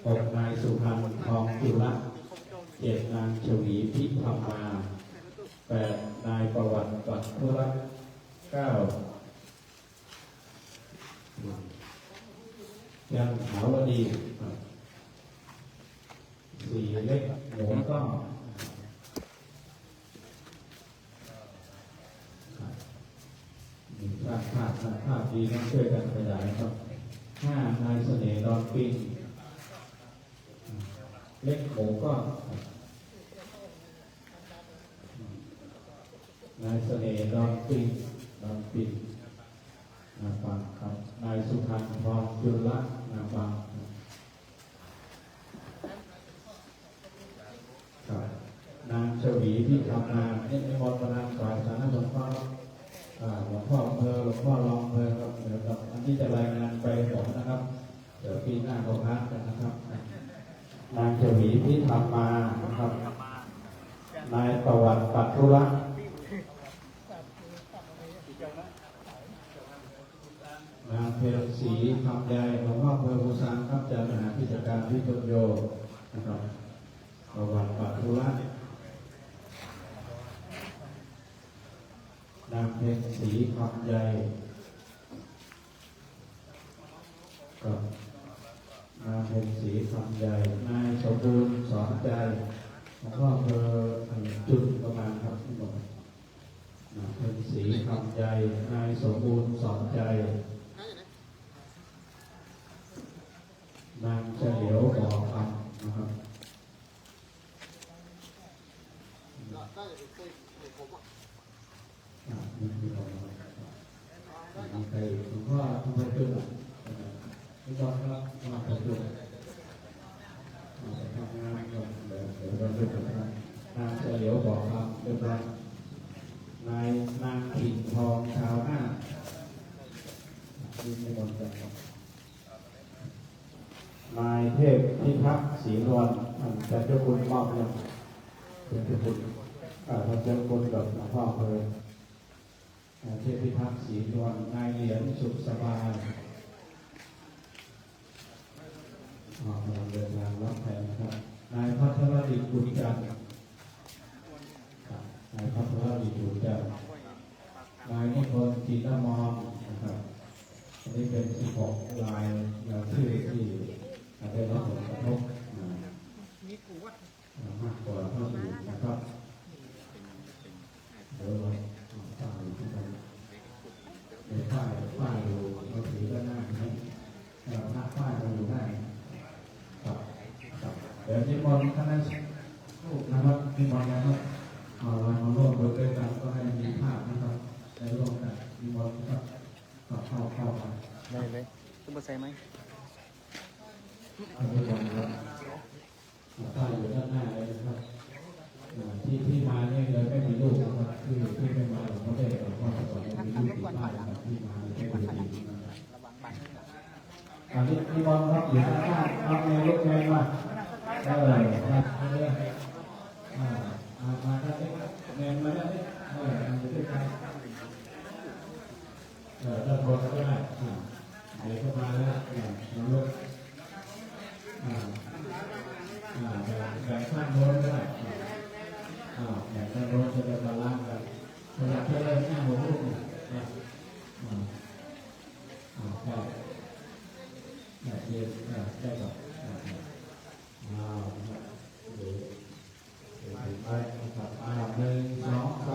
6นายสุพรรณทองจุล7นางชวีพิธรรมา8นายประวัติปัทุรัตน์9ยังหาวดี4เล็กหมูต้องภาพดีต้องช่วยกันขยายครับ5นายเสน่ห์ดอนปิงเล็กหมูก็นายเสน่ห์ดอนปิงฟังครับนายสุพรรณทองจุลฟังครับนางชวีพิธรรมาเนี่ยในมรณะฝ่ายสาธารณสุขหลวงพ่ออำเภอหลวงพ่อรองอำเภอครับเดี๋ยวอันที่จะรายงานไปผมนะครับเดี๋ยวปีหน้าเขาพักกันนะครับนางชวีพิธรรมานะครับนายประวัติปัทุรัตน์นางเพลศรีคำใหญ่หลวงพ่ออำเภอภูซางครับเจ้าหน้าที่ราชการวิทยโยนะครับประวัติปัทุรัตน์นางเพลศรีคำใหญ่กับนางเพลศรีคำใหญ่นายสมบูรณ์สอนใจหลวงพ่ออำเภอจุดประมาณครับที่บอกนางเพลศรีคำใหญ่นายสมบูรณ์สอนใจนางเฉลียวบ่อคำนะครับนี่คือเรามีใครหลวงพ่อทำไมจุดไม่ต้องครับมาทำจุดทำงานก่อนเดี๋ยวเราจุดกันนะนางเฉลียวบ่อคำเป็นไรนายนางถิ่นทองชาวหน้าที่ไม่หมดกันนายเทพพิทักษ์ศรีนวลท่านเจ้าคุณมอบเนี่ยเป็นเจ้าคุณท่านเจ้าคุณกับหลวงพ่อเลยเทพพิทักษ์ศรีนวลนายเหรียญสุขสบายกำลังเดินทางรับแทนนะครับนายพัทรดิษฐ์บุญจันทร์นายพัทรดิษฐ์บุญจันทร์นายนิพนธ์จีนมอนนะครับอันนี้เป็น16รายชื่อที่ได้รับผลกระทบมากกว่าเท่าอื่นนะครับเดี๋ยวเราป้ายที่ไปในป้ายอยู่เราถือด้านหน้านี้หน้าป้ายเราอยู่ได้ครับเดี๋ยวนิมนต์คณะลูกนะครับนิมนต์นะครับเรามาร่วมด้วยกันก็ให้มีภาพนะครับในร่วมกันนิมนต์ครับเข้ามาได้เลยซุปเปอร์ไซส์ไหมท่านผู้ชมครับป้ายอยู่ด้านหน้าเลยนะครับที่มาเนี่ยเลยไม่มีลูกนะครับที่ไม่มาหลวงพ่อได้หลวงพ่อสอนมีลูกติดบ้านนะครับที่มาไม่ได้ดีอันนี้ที่มองครับอยู่ด้านหน้าเอาแนวลูกแมวมาได้เลยครับมาได้แมวมาได้อยู่ด้วยกันด้านบนก็ได้เดี๋ยวเข้ามาแล้วลูกแบ่งข้างโน้นก็ได้แบ่งข้างโน้นจะเป็นบาลานซ์กันขยับไปเลยหน้าหัวลูกนะได้เย็นได้ก่อนเดี๋ยวไปนะครับ1 2 3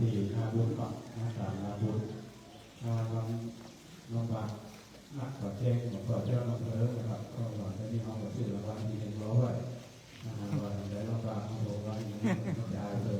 ที่นาบุญก็มาตามนาบุญลำบากนักกว่าเจ๊งกว่าเจ้าลำเพลินนะครับก็หวังจะมีความรู้สึกรางวัลที่100วันได้ลำบากของเราอย่างนี้ก็ยาวเลย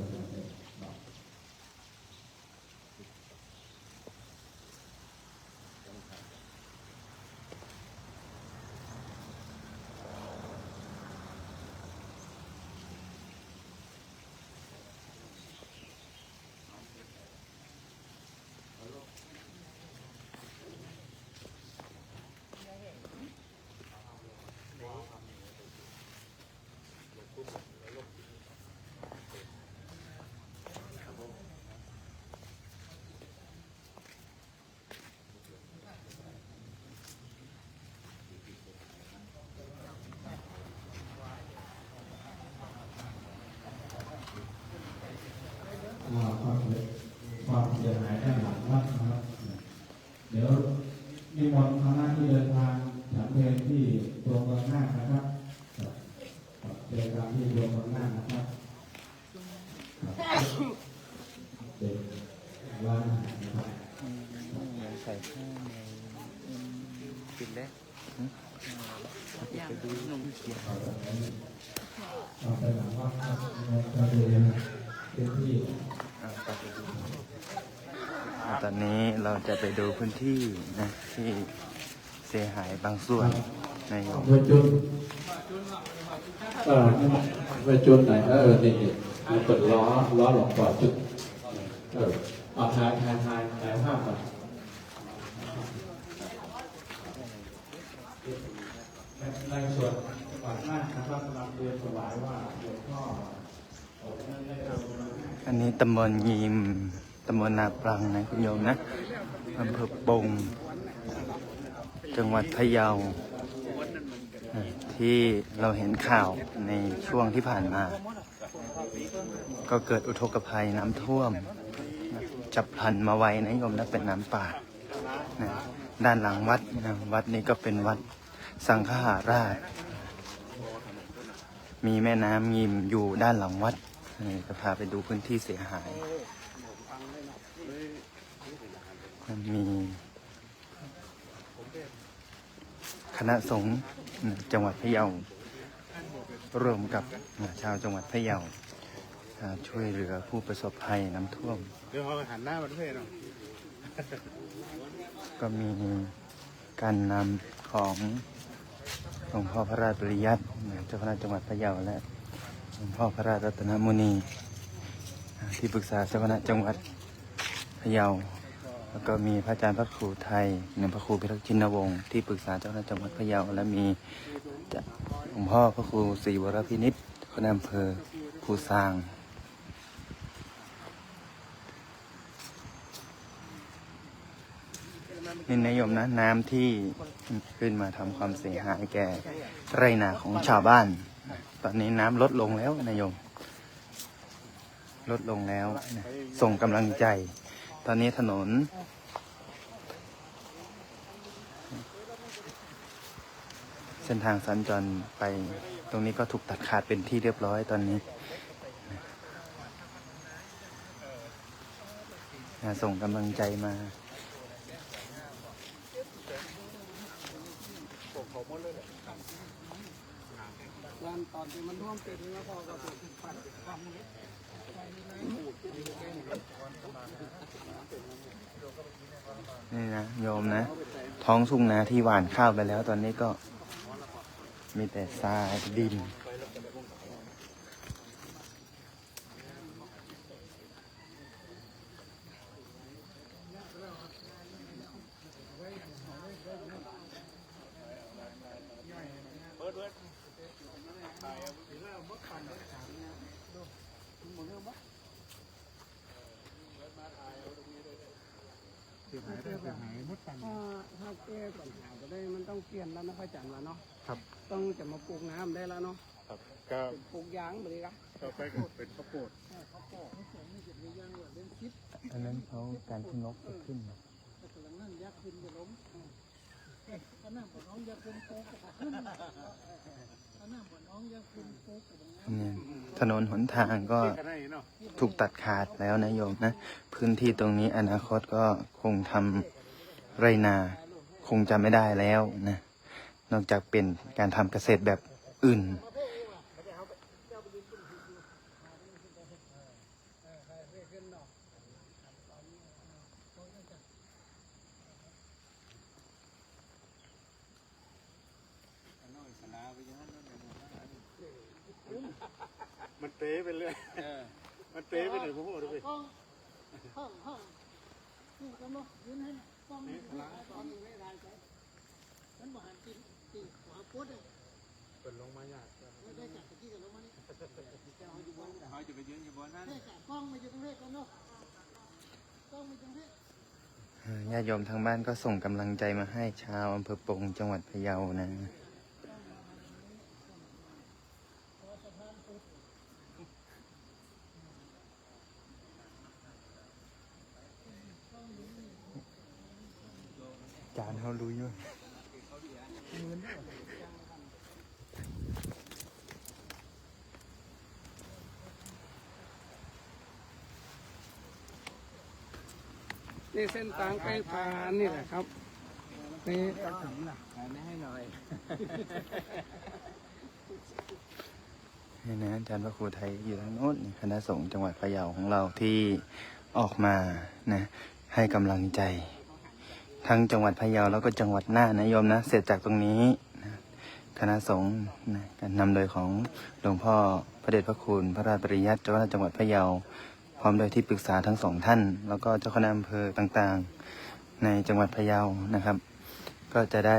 ความเสียหายด้านหลังวัดนะครับเดี๋ยวนิมนต์คณะที่เดินทางฉันเพลที่ตัวเมืองน่านนะครับเดินทางที่ตัวเมืองน่านนะครับเป็นร้านอาหารนะครับ ใส่ข้าวในกินได้ อย่าง ไปดูนมเขียว ต่อไปหลังวัดครับเราจะเดินพื้นที่ ไปดูตอนนี้เราจะไปดูพื้นที่นะที่เสียหายบางส่วนใน เวจุนเวจุนไหนนี่มันเปิดล้อหลอกปอดจุดเอาถ่ายภาพก่อนในส่วนจังหวัดน่านนะครับกำลังเรียนถวายว่าหลวงพ่อ อันนี้ตำบลยีมตำบลนาปรังนะคุณโยมนะอำเภอปงจังหวัดพะเยาที่เราเห็นข่าวในช่วงที่ผ่านมา ก็เกิดอุทกภัยน้ำท่วมจับพลันมาไว้นะโยมนะเป็นน้ำป่านะด้านหลังวัดนะวัดนี้ก็เป็นวัดสังฆาราชมีแม่น้ำยิมอยู่ด้านหลังวัดจะพาไปดูพื้นที่เสียหายมีคณะสงฆ์จังหวัดพะเยาร่วมกับชาวจังหวัดพะเยาช่วยเหลือผู้ประสบภัยน้ำท่วม เดี๋ยวเขาหันหน้ามาด้วยเนาะ ก็มีการนำของหลวงพ่อพระราชปริยัติเจ้าคณะจังหวัดพะเยาและหลวงพ่อพระราชรัตนมุนีที่ปรึกษาเจ้าคณะจังหวัดพะเยาแล้วก็มีพระอาจารย์พระครูไทยพระครูพิทักษ์ชินวงศ์ที่ปรึกษาเจ้าคณะจังหวัดพะเยาและมีหลวงพ่อพระครูศรีวรพินิจคณะอำเภอภูซางนี่นายโยมนะน้ำที่ขึ้นมาทำความเสียหายแก่ไร่นาของชาวบ้านตอนนี้น้ำลดลงแล้วนายโยมลดลงแล้วนะส่งกำลังใจตอนนี้ถนนเส้นทางสัญจรไปตรงนี้ก็ถูกตัดขาดเป็นที่เรียบร้อยตอนนี้ส่งกำลังใจมาตอนที่มันท่วมเป็นแล้วพอก็ถูกปั่นความเล็กนี่นะโยมนะท้องทุ่งนาที่หว่านข้าวไปแล้วตอนนี้ก็มีแต่ทรายดินถ้าแก้ปัญหาจะได้มันต้องเปลี่ยนแล้วนะพระอาจารย์ว่าเนาะ ครับ ต้องจะมาปลูกน้ำได้แล้วเนาะ ครับก็ ปลูกยางไปเลยครับ ต่อไปก็เป็นข้าวโพด อันนั้นเขาการที่นกเกิดขึ้น หลังนั้นยักษ์ขึ้นจะล้ม อันนั้นบ่น้องอย่าขึ้นโป๊กกับขึ้นอันนั้นบ่น้องอย่าขึ้นโป๊กกับ เนี่ยถนนหนทางก็ กันได้เนาะ ถูกตัดขาดแล้วนะโยมนะพื้นที่ตรงนี้อนาคตก็คงทำไรนาคงจะไม่ได้แล้วนะนอกจากเป็นการทำเกษตรแบบอื่น มันเตะไปเลยมันเตะไปเลยพวกเราด้วย ห้องนี่ก็เนาะยืนให้กล้องนี่ตอนนี้ไม่ได้ใจมันบ่หันตีขวาปุ๊ดเลย เปิดลงมายาก ไม่ได้จับตะกี้กับลงมานี่จะเอาอยู่บน เขาจะไปยืนอยู่บนนั้น เฮ้ยจับกล้องมาอยู่ตรงนี้กันเนาะกล้องมาตรงนี้ ญาติโยมทางบ้านก็ส่งกำลังใจมาให้ชาวอำเภอปงจังหวัดพะเยานะจานเขารู้อยู่ นี่เส้นทางไปผ่านนี่แหละครับนี่ ไม่ให้หน่อย นี่นะอาจารย์พระครูไทยอยู่ทางโน้นนี่คณะสงฆ์จังหวัดพะเยาของเราที่ออกมานะให้กำลังใจ ทั้งจังหวัดพะเยาแล้วก็จังหวัดน่านนะโยมนะเสร็จจากตรงนี้นะคณะสงฆ์นะการนำโดยของหลวงพ่อพระเดชพระคุณพระราชปริยัติเจ้าคณะจังหวัดพะเยาพร้อมโดยที่ปรึกษาทั้งสองท่าน แล้วก็เจ้าคณะอำเภอต่างๆในจังหวัดพะเยานะครับ ก็จะได้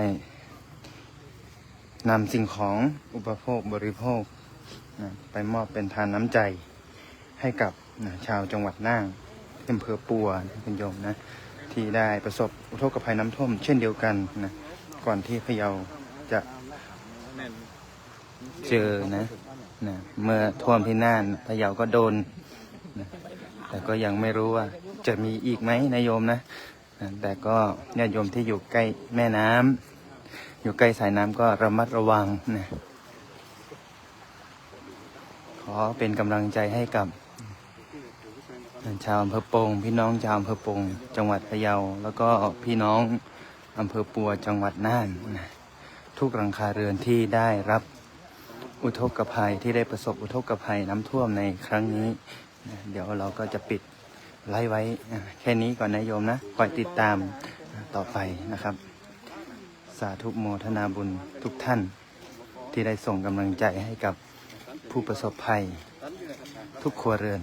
นำสิ่งของอุปโภคบริโภคนะไปมอบเป็นทานน้ำใจให้กับนะชาวจังหวัดน่านอำเภอปัวนะคุณโยมนะที่ได้ประสบอุทกภัยน้ำท่วมเช่นเดียวกันนะก่อนที่พะเยาจะเจอนะเมื่อท่วมที่น่านพะเยาก็โดนนะแต่ก็ยังไม่รู้ว่าจะมีอีกไหมนะโยมนะแต่ก็ญาติโยมที่อยู่ใกล้แม่น้ำอยู่ใกล้สายน้ำก็ระมัดระวังนะขอเป็นกำลังใจให้กับชาวอำเภอปงพี่น้องชาวอำเภอปงจังหวัดพะเยาแล้วก็พี่น้องอำเภอปัวจังหวัดน่านนะทุกหลังคาเรือนที่ได้รับอุทกภัยที่ได้ประสบอุทกภัยน้ำท่วมในครั้งนี้นะเดี๋ยวเราก็จะปิดไลฟ์ไว้แค่นี้ก่อนนะโยมนะคอยติดตามต่อไปนะครับสาธุโมทนาบุญทุกท่านที่ได้ส่งกำลังใจให้กับผู้ประสบภัยทุกครัวเรือน